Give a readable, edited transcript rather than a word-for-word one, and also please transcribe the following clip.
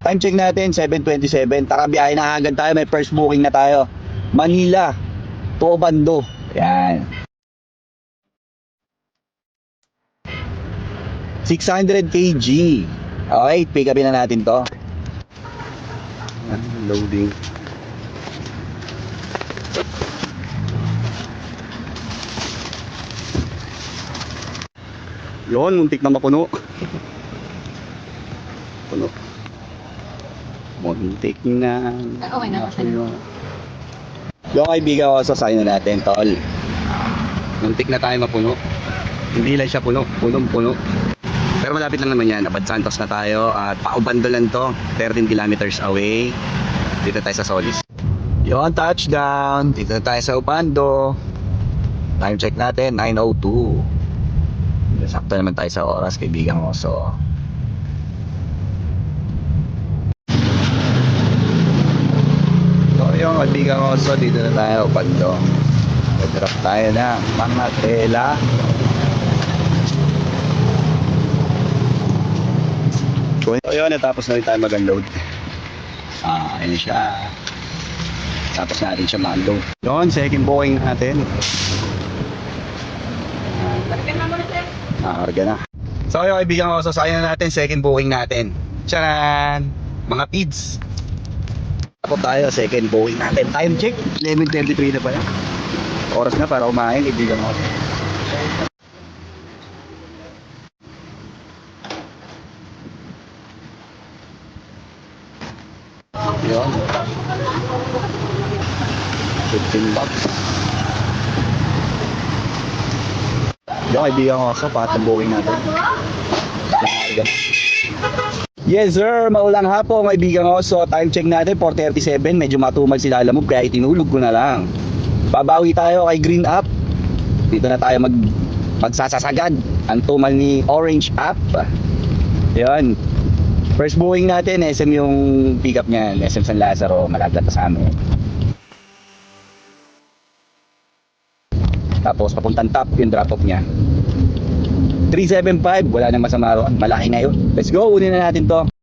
Time check natin, 7:27. Tara, biyahe na agad tayo. May first booking na tayo. Manila to Obando. Yan. 600 kg. Okay, pick upin na natin to. Loading. Yun, muntik na mapuno. Puno. Muntik na. Okay na kasi. Yung kaibigan ko, sasayin na natin, tol. Muntik na tayo mapuno. Hindi lang siya puno, punong-puno. Pero malapit lang naman yan. Abad Santos na tayo at paubando lang to. 13 kilometers away. Dito tayo sa Solis. Yun, touchdown. Dito na tayo sa Ubando. Time check natin, 9:02. Sakto naman tayo sa oras, kaibigan ko. So, yung kaibigan ko, so dito na tayo, Ubando. Drop tayo na mga tela. So yun, natapos na rin tayo mag-unload. Ayun siya. Tapos natin siya mag-unload. Yun, second booking natin. Karga na. So yung kaibigan ko, sasayan na natin, second booking natin. Tcharan! Mga pids. Tapos tayo, second booking natin. Time check, 11:33 na pala. Oras na para kumain, kaibigan ko. Yun. 15 bucks. Yung kaibigan ko ako, patang booking natin. Yes sir, maulang hapon kaibigan ko. So time check natin, 4:37. Medyo matumal sila alam mo, kaya itinulog ko na lang. Babawi tayo kay Green Up. Dito na tayo magsasasagad. Ang tumal ni Orange Up. Yun. First booking natin, SM yung pick up niya, SM San Lazaro, malapit na sa amin. Tapos papuntang top yung drop off niya. 375, wala nang masama ron, malaki na yun. Let's go, unin na natin to.